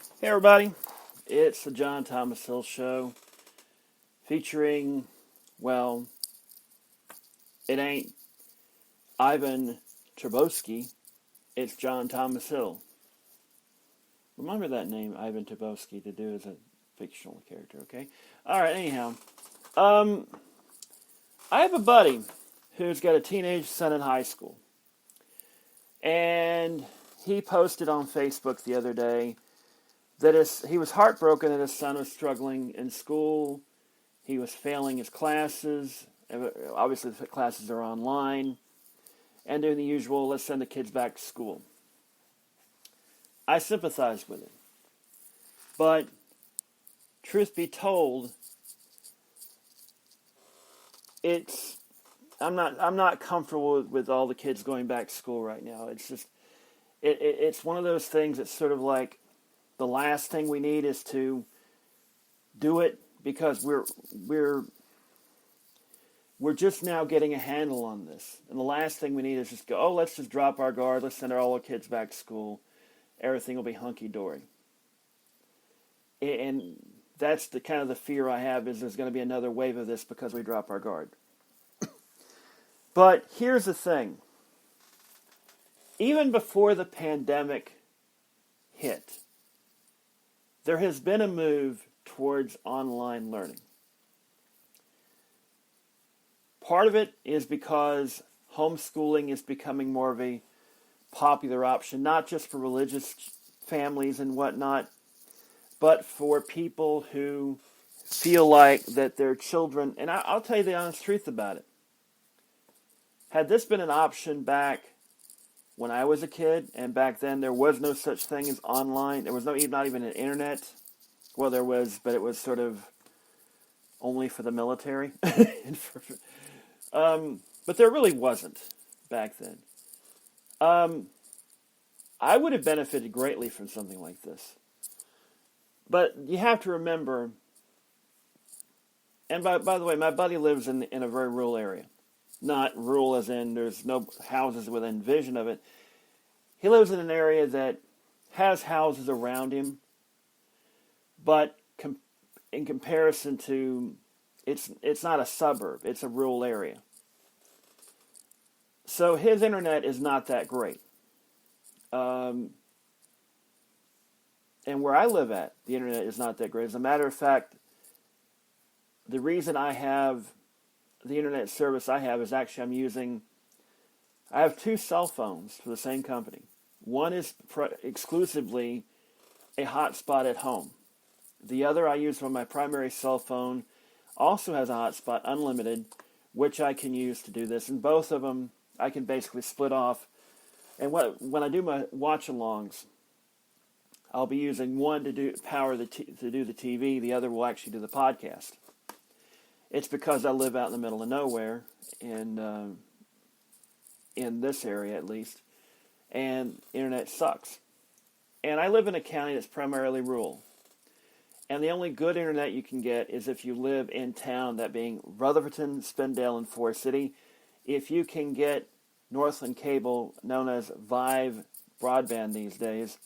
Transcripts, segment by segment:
Hey everybody, it's the John Thomas Hill Show featuring, well, it ain't Ivan Trabowski, it's John Thomas Hill. Remember that name, Ivan Trabowski, to do as a fictional character, okay? Alright, anyhow, I have a buddy who's got a teenage son in high school, and he posted on Facebook the other day that he was heartbroken that his son was struggling in school. He was failing his classes. Obviously, the classes are online. And doing the usual, let's send the kids back to school. I sympathize with him. But, truth be told, I'm not comfortable with all the kids going back to school right now. It's just, it's one of those things that's sort of like, the last thing we need is to do it because we're just now getting a handle on this. And the last thing we need is just go, let's just drop our guard, let's send all our kids back to school. Everything will be hunky-dory. And that's the kind of the fear I have, is there's going to be another wave of this because we drop our guard. But here's the thing. Even before the pandemic hit, there has been a move towards online learning. Part of it is because homeschooling is becoming more of a popular option, not just for religious families and whatnot, but for people who feel like that their children, and I'll tell you the honest truth about it. Had this been an option back when I was a kid, and back then there was no such thing as online, there was not even an internet. Well, there was, but it was sort of only for the military. But there really wasn't back then. I would have benefited greatly from something like this. But you have to remember, and by the way, my buddy lives in a very rural area. Not rural as in there's no houses within vision of it. He lives in an area that has houses around him, but in comparison to, it's not a suburb, it's a rural area. So his internet is not that great. And where I live at, the internet is not that great. As a matter of fact, the reason I have the internet service I have is actually I have two cell phones for the same company. One is exclusively a hotspot at home. The other I use on my primary cell phone, also has a hotspot, unlimited, which I can use to do this. And both of them, I can basically split off. And when I do my watch-alongs, I'll be using one to do the TV. The other will actually do the podcast. It's because I live out in the middle of nowhere, and in this area at least, and internet sucks. And I live in a county that's primarily rural. And the only good internet you can get is if you live in town, that being Rutherford, Spindale, and Forest City. If you can get Northland Cable, known as Vive broadband these days,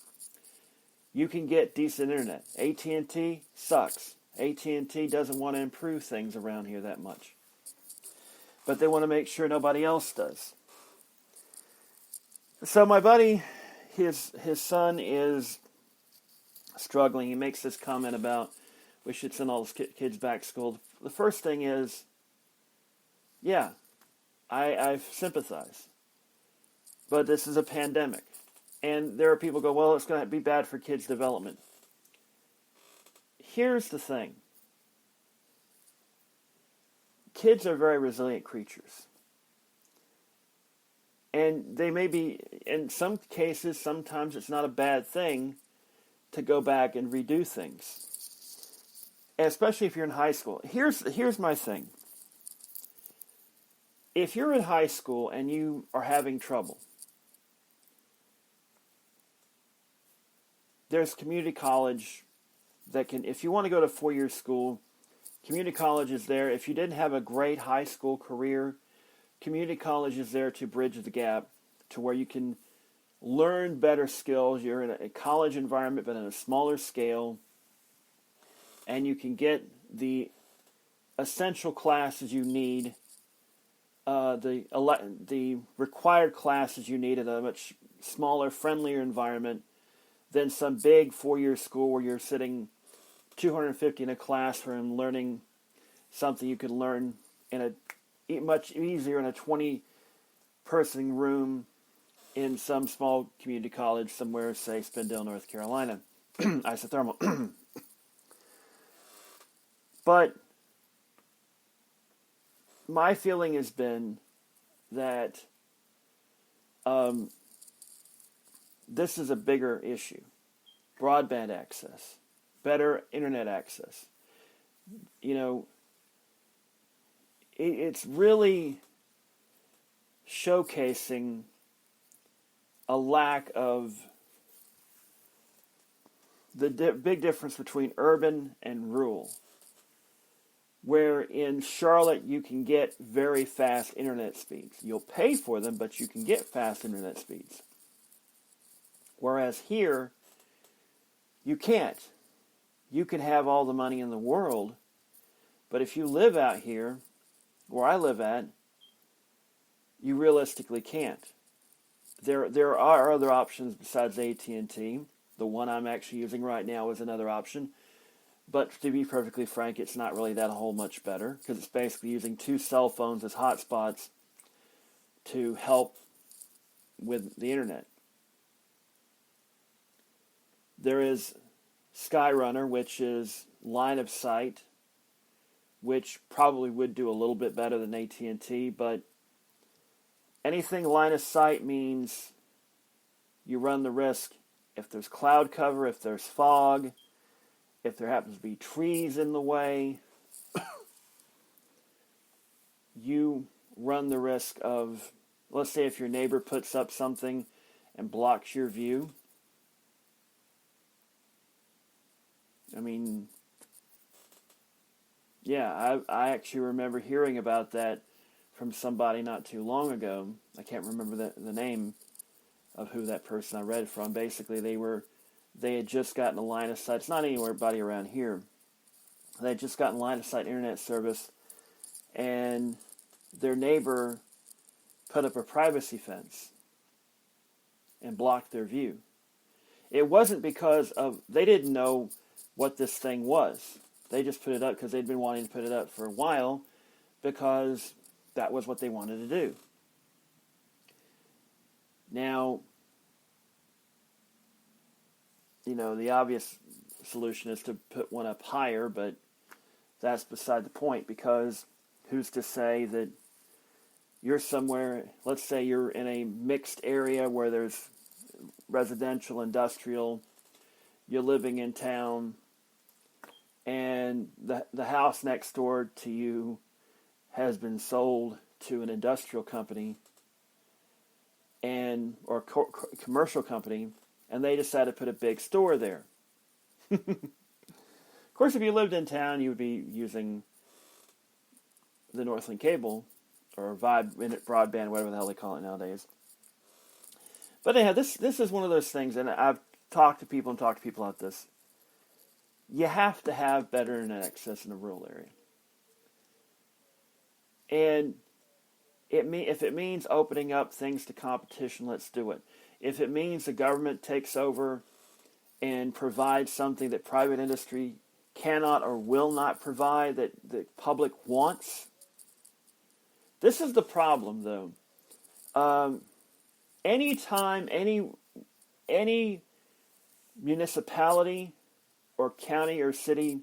you can get decent internet. AT&T sucks. AT&T doesn't want to improve things around here that much. But they want to make sure nobody else does. So my buddy, his son is struggling. He makes this comment about we should send all his kids back to school. The first thing is, yeah, I sympathize. But this is a pandemic. And there are people who go, well, it's going to be bad for kids' development. Here's the thing. Kids are very resilient creatures. And they may be, in some cases, sometimes it's not a bad thing to go back and redo things. Especially if you're in high school. Here's my thing. If you're in high school and you are having trouble, there's community college that can, if you want to go to 4-year school, community college is there. If you didn't have a great high school career, community college is there to bridge the gap to where you can learn better skills. You're in a college environment, but in a smaller scale, and you can get the essential classes you need, the required classes you need in a much smaller, friendlier environment than some big 4-year school where you're sitting 250 in a classroom learning something you could learn in a much easier in a 20-person room in some small community college somewhere, say Spindale, North Carolina. Isothermal. But my feeling has been that this is a bigger issue. Broadband access, better internet access. It's really showcasing a lack of the big difference between urban and rural. Where in Charlotte you can get very fast internet speeds. You'll pay for them, but you can get fast internet speeds. Whereas here, you can't. You can have all the money in the world, but if you live out here, where I live at, you realistically can't. There are other options besides AT&T. The one I'm actually using right now is another option. But to be perfectly frank, it's not really that whole much better because it's basically using 2 cell phones as hotspots to help with the internet. There is Skyrunner, which is line of sight, which probably would do a little bit better than AT&T, but anything line of sight means you run the risk if there's cloud cover, if there's fog, if there happens to be trees in the way, you run the risk of, let's say if your neighbor puts up something and blocks your view. I mean, yeah, I actually remember hearing about that from somebody not too long ago. I can't remember the name of who that person I read it from. Basically, they had just gotten a line of sight. It's not anybody around here. They had just gotten line of sight internet service, and their neighbor put up a privacy fence and blocked their view. It wasn't because they didn't know what this thing was. They just put it up because they'd been wanting to put it up for a while because that was what they wanted to do. Now, the obvious solution is to put one up higher, but that's beside the point because who's to say that you're somewhere, let's say you're in a mixed area where there's residential, industrial, you're living in town, and the house next door to you has been sold to an industrial company or commercial company, and they decide to put a big store there. Of course, if you lived in town, you would be using the Northlink cable or Vibe broadband, whatever the hell they call it nowadays. But anyhow, this is one of those things, and I've talked to people about this. You have to have better internet access in a rural area. And if it means opening up things to competition, let's do it. If it means the government takes over and provides something that private industry cannot or will not provide that the public wants. This is the problem, though. Anytime any municipality or county or city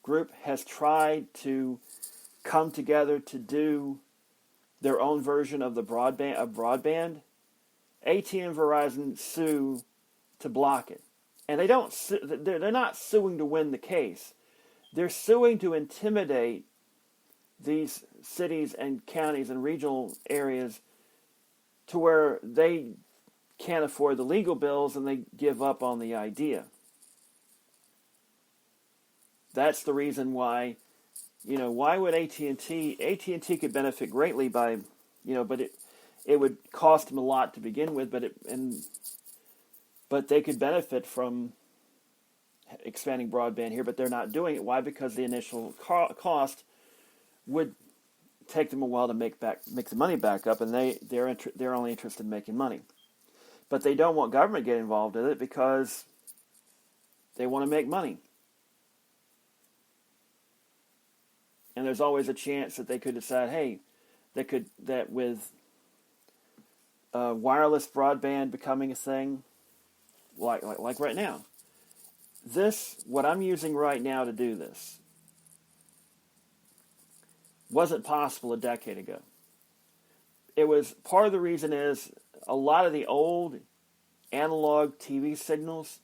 group has tried to come together to do their own version of broadband, AT&T and Verizon sue to block it. And they're not suing to win the case. They're suing to intimidate these cities and counties and regional areas to where they can't afford the legal bills and they give up on the idea. That's the reason why, why would AT&T could benefit greatly by, but it would cost them a lot to begin with, but they could benefit from expanding broadband here, but they're not doing it. Why? Because the initial cost would take them a while to make the money back up, and they're only interested in making money. But they don't want government to get involved in it because they want to make money. And there's always a chance that they could decide, hey, that with wireless broadband becoming a thing, like right now. What I'm using right now to do this wasn't possible a decade ago. It was, part of the reason is a lot of the old analog TV signals,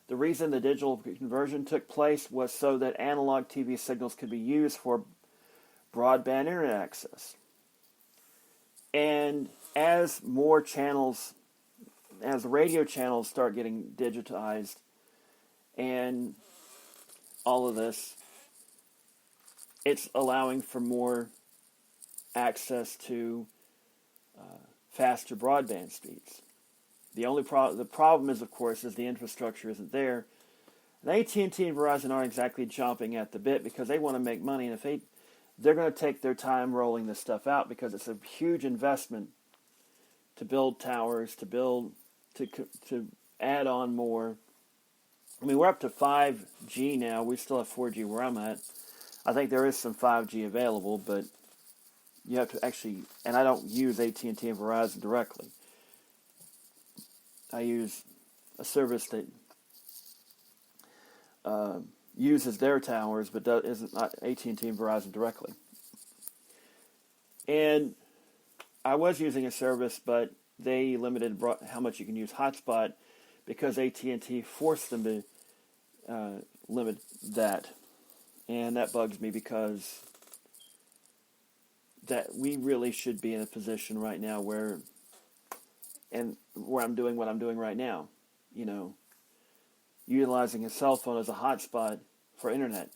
the reason the digital conversion took place was so that analog TV signals could be used for broadband internet access. And as more channels, as the radio channels start getting digitized and all of this, it's allowing for more access to faster broadband speeds. The problem is, of course, is the infrastructure isn't there. And AT&T and Verizon aren't exactly chomping at the bit because they want to make money, and if they're going to take their time rolling this stuff out because it's a huge investment to build towers, to add on more. I mean, we're up to 5G now. We still have 4G where I'm at. I think there is some 5G available, but you have to actually, and I don't use AT&T and Verizon directly. I use a service that uses their towers, but isn't not AT&T and Verizon directly. And I was using a service, but they limited how much you can use hotspot because AT&T forced them to limit that. And that bugs me because that we really should be in a position right now where I'm doing what I'm doing right now, utilizing a cell phone as a hotspot for internet.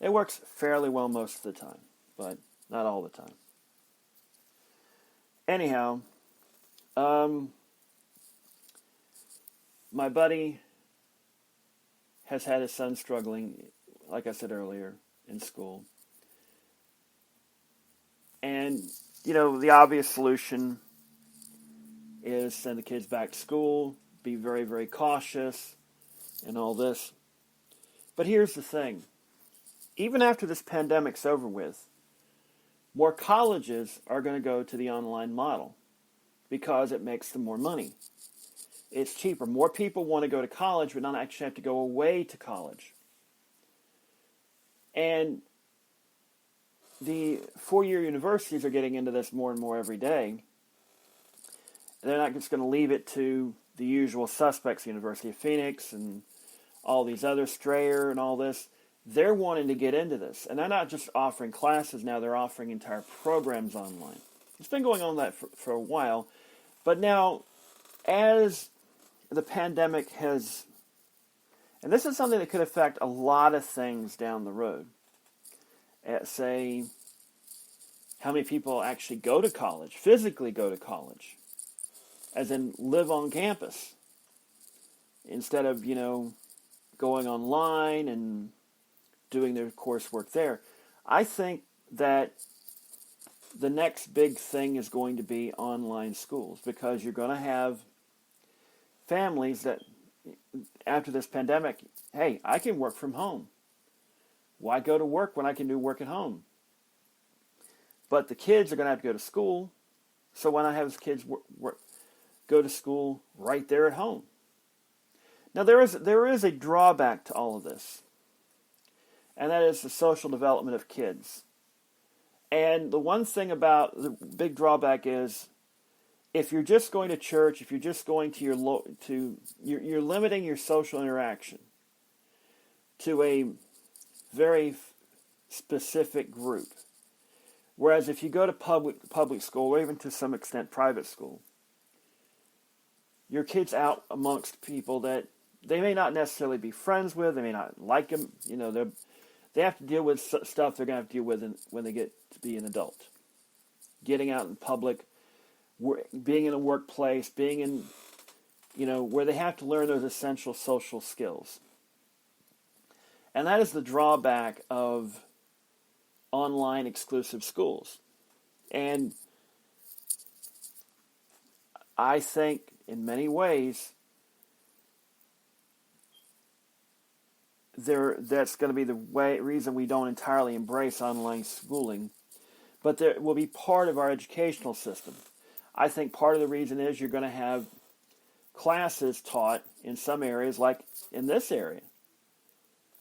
It works fairly well most of the time, but not all the time. Anyhow, my buddy has had his son struggling, like I said earlier, in school. And, the obvious solution is send the kids back to school, be very, very cautious, and all this. But here's the thing. Even after this pandemic's over with, more colleges are going to go to the online model because it makes them more money. It's cheaper. More people want to go to college, but not actually have to go away to college. And the four-year universities are getting into this more and more every day. They're not just going to leave it to the usual suspects, University of Phoenix and all these other, Strayer and all this. They're wanting to get into this. And they're not just offering classes now, they're offering entire programs online. It's been going on that for a while. But now, as the pandemic has, and this is something that could affect a lot of things down the road. Say, how many people actually go to college, physically go to college, as in live on campus, instead of, going online and doing their coursework there. I think that the next big thing is going to be online schools, because you're going to have families that, after this pandemic, hey, I can work from home. Why go to work when I can do work at home? But the kids are going to have to go to school, so why not have the kids go to school right there at home? Now, there is a drawback to all of this, and that is the social development of kids. And the one thing about the big drawback is, if you're just going to church, if you're just going to you're limiting your social interaction to a very specific group. Whereas if you go to public school, or even to some extent private school, your kid's out amongst people that they may not necessarily be friends with, they may not like them, they have to deal with stuff they're going to have to deal with when they get to be an adult. getting out in public, being in a workplace, being in, where they have to learn those essential social skills. And that is the drawback of online exclusive schools. And I think in many ways that's going to be the reason we don't entirely embrace online schooling, but there will be part of our educational system. I think part of the reason is you're going to have classes taught in some areas, like in this area,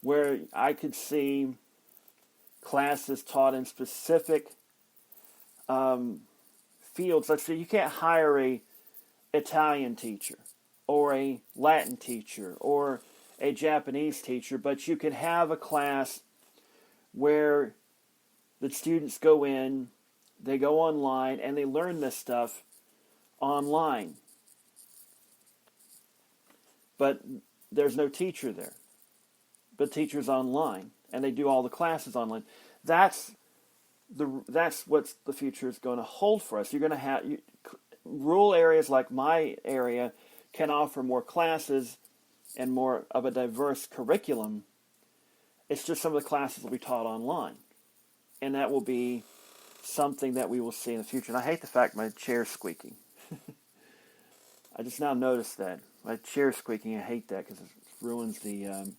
where I could see classes taught in specific fields. Let's say you can't hire a Italian teacher or a Latin teacher or a Japanese teacher, but you can have a class where the students go in, they go online, and they learn this stuff online. But there's no teacher there. But teacher's online, and they do all the classes online. That's what the future is going to hold for us. You're going to have rural areas like my area can offer more classes and more of a diverse curriculum. It's just some of the classes will be taught online, and that will be something that we will see in the future. And I hate the fact my chair's squeaking. I just now noticed that my chair's squeaking. I hate that because it ruins the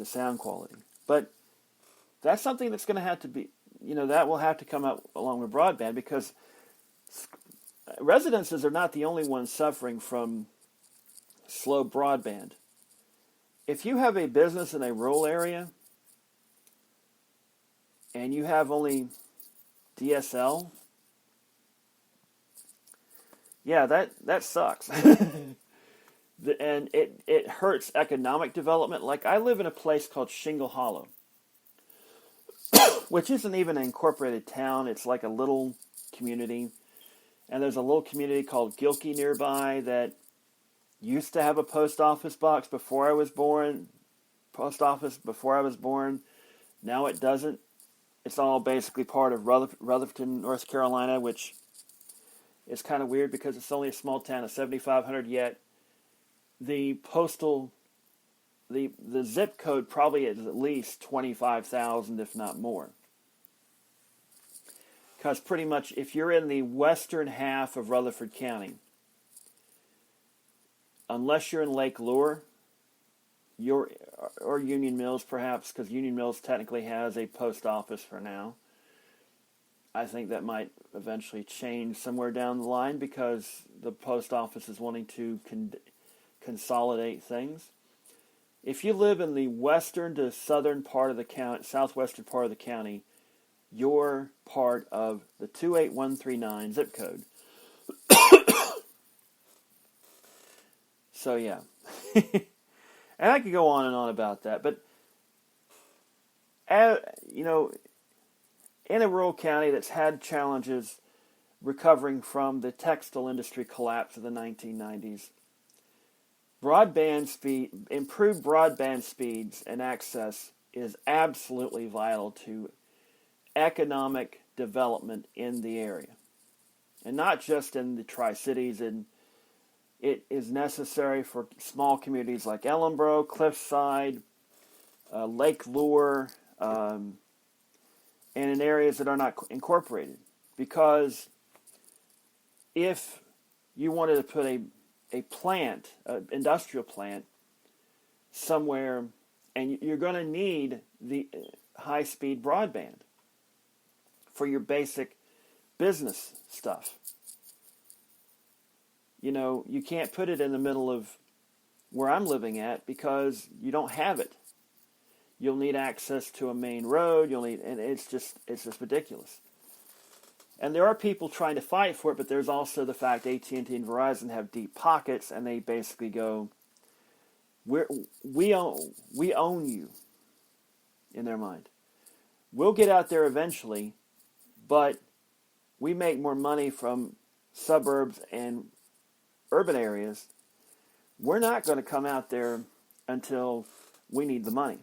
sound quality. But that's something that's going to have to be, that will have to come up along with broadband, because residences are not the only ones suffering from slow broadband. If you have a business in a rural area and you have only DSL, yeah, that sucks. And it hurts economic development. Like, I live in a place called Shingle Hollow, which isn't even an incorporated town. It's like a little community. And there's a little community called Gilkey nearby that used to have a post office box before I was born. Now it doesn't. It's all basically part of Rutherford, North Carolina, which is kind of weird because it's only a small town of 7,500, yet the zip code probably is at least 25,000, if not more. Because pretty much if you're in the western half of Rutherford County, unless you're in Lake Lure, or Union Mills perhaps, because Union Mills technically has a post office for now. I think that might eventually change somewhere down the line because the post office is wanting to consolidate things. If you live in the western to southern part of the county, southwestern part of the county, you're part of the 28139 zip code. So yeah. And I could go on and on about that, but in a rural county that's had challenges recovering from the textile industry collapse of the 1990s, improved broadband speeds and access is absolutely vital to economic development in the area. And not just in the Tri-Cities, and it is necessary for small communities like Ellenboro, Cliffside, Lake Lure, and in areas that are not incorporated. Because if you wanted to put a plant, an industrial plant, somewhere, and you're going to need the high-speed broadband for your basic business stuff. You can't put it in the middle of where I'm living at because you don't have it. You'll need access to a main road. And it's just ridiculous. And there are people trying to fight for it, but there's also the fact AT&T and Verizon have deep pockets, and they basically go, we own you, in their mind. We'll get out there eventually, but we make more money from suburbs and urban areas. We're not going to come out there until we need the money,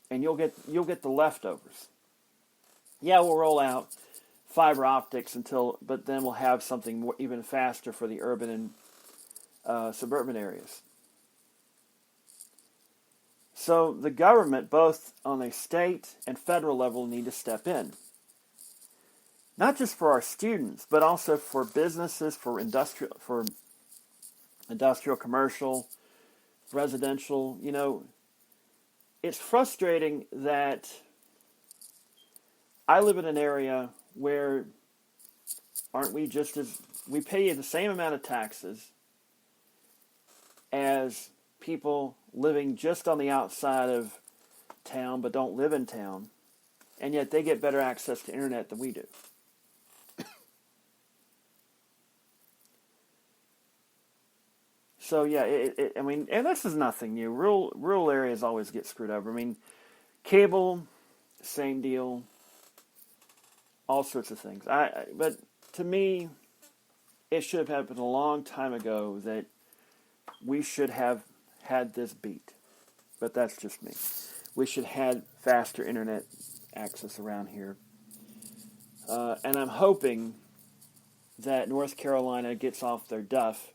and you'll get the leftovers. Yeah, we'll roll out fiber optics but then we'll have something more, even faster for the urban and suburban areas. So the government, both on a state and federal level, need to step in. Not just for our students, but also for businesses, for industrial, commercial, residential. It's frustrating that I live in an area where we pay the same amount of taxes as people living just on the outside of town but don't live in town, and yet they get better access to internet than we do. So yeah, and this is nothing new. Rural areas always get screwed over. Cable, same deal. All sorts of things. But to me, it should have happened a long time ago that we should have had this beat. But that's just me. We should have had faster internet access around here. And I'm hoping that North Carolina gets off their duff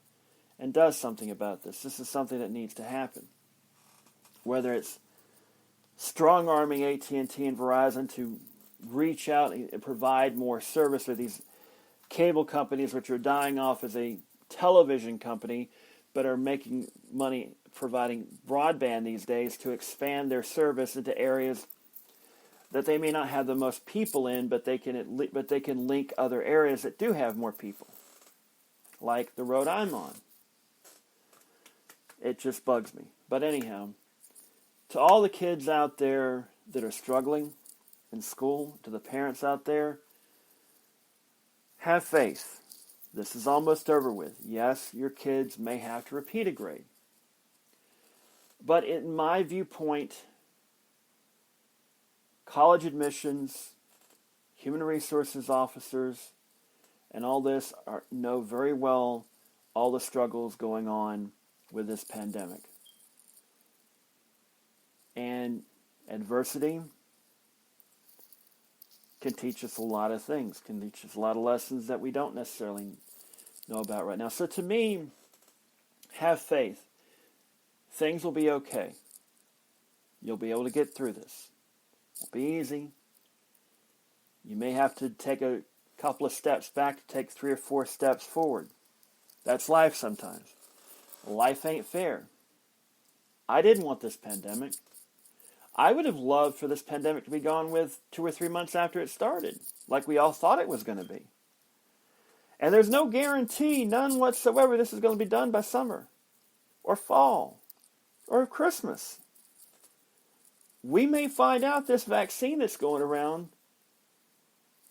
and does something about this. This is something that needs to happen. Whether it's strong-arming AT&T and Verizon to reach out and provide more service, or these cable companies which are dying off as a television company but are making money providing broadband these days to expand their service into areas that they may not have the most people in, but they can link other areas that do have more people, like the road I'm on. It just bugs me. But anyhow, to all the kids out there that are struggling in school, to the parents out there, have faith. This is almost over with. Yes, your kids may have to repeat a grade. But in my viewpoint, college admissions, human resources officers, and all this know very well all the struggles going on with this pandemic. And adversity can teach us a lot of things, can teach us a lot of lessons that we don't necessarily know about right now. So to me, have faith. Things will be okay. You'll be able to get through this. It'll be easy. You may have to take a couple of steps back to take 3 or 4 steps forward. That's life sometimes. Life ain't fair. I didn't want this pandemic. I would have loved for this pandemic to be gone with 2 or 3 months after it started, like we all thought it was going to be. And there's no guarantee, none whatsoever, this is going to be done by summer or fall or Christmas. We may find out this vaccine that's going around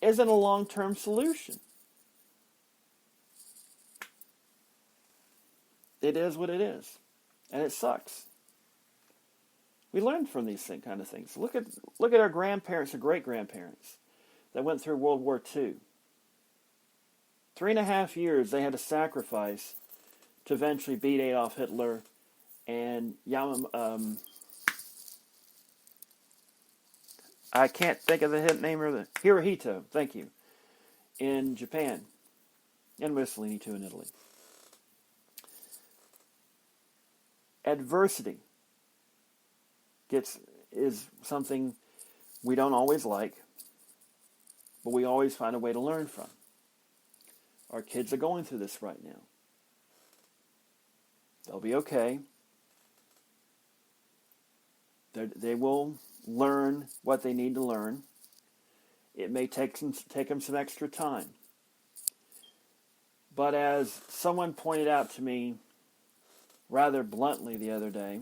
isn't a long-term solution. It is what it is, and it sucks. We learned from these kind of things. Look at our grandparents or great-grandparents that went through World War II. 3.5 years they had to sacrifice to eventually beat Adolf Hitler and I can't think of the name of the Hirohito, thank you, in Japan, and Mussolini too in Italy. Adversity is something we don't always like, but we always find a way to learn from. Our kids are going through this right now. They'll be okay. They will learn what they need to learn. It may take them some extra time. But as someone pointed out to me rather bluntly the other day,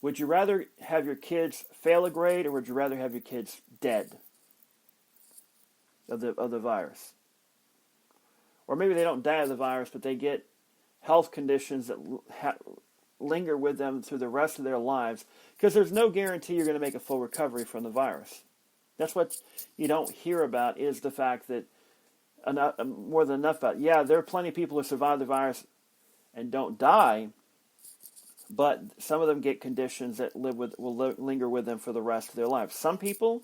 would you rather have your kids fail a grade, or would you rather have your kids dead of the virus? Or maybe they don't die of the virus, but they get health conditions that linger with them through the rest of their lives, because there's no guarantee you're going to make a full recovery from the virus. That's what you don't hear about, is the fact that more than enough about, yeah, there are plenty of people who survive the virus and don't die, but some of them get conditions that will linger with them for the rest of their lives. Some people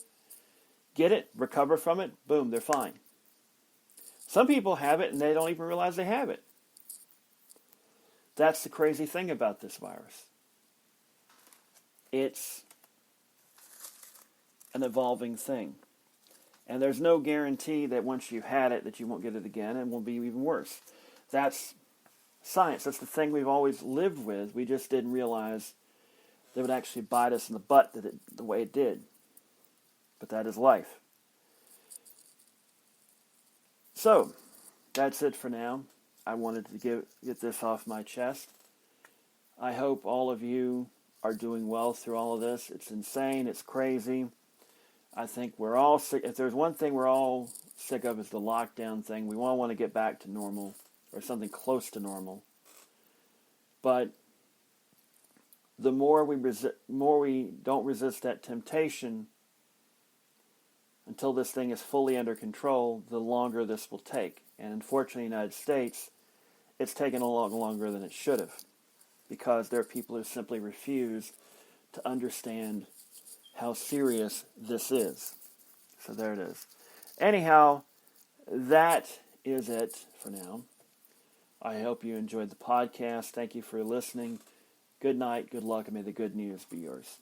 get it, recover from it, boom, they're fine. Some people have it and they don't even realize they have it. That's the crazy thing about this virus. It's an evolving thing. And there's no guarantee that once you've had it that you won't get it again and will be even worse. That's science. That's the thing we've always lived with. We just didn't realize that it would actually bite us in the butt the way it did. But that is life. So, that's it for now. I wanted to get this off my chest. I hope all of you are doing well through all of this. It's insane. It's crazy. I think we're all sick. If there's one thing we're all sick of, is the lockdown thing. We all want to get back to normal or something close to normal. But the more we don't resist that temptation until this thing is fully under control, the longer this will take. And unfortunately, in the United States, it's taken a lot longer than it should have, because there are people who simply refuse to understand how serious this is. So there it is. Anyhow, that is it for now. I hope you enjoyed the podcast. Thank you for listening. Good night, good luck, and may the good news be yours.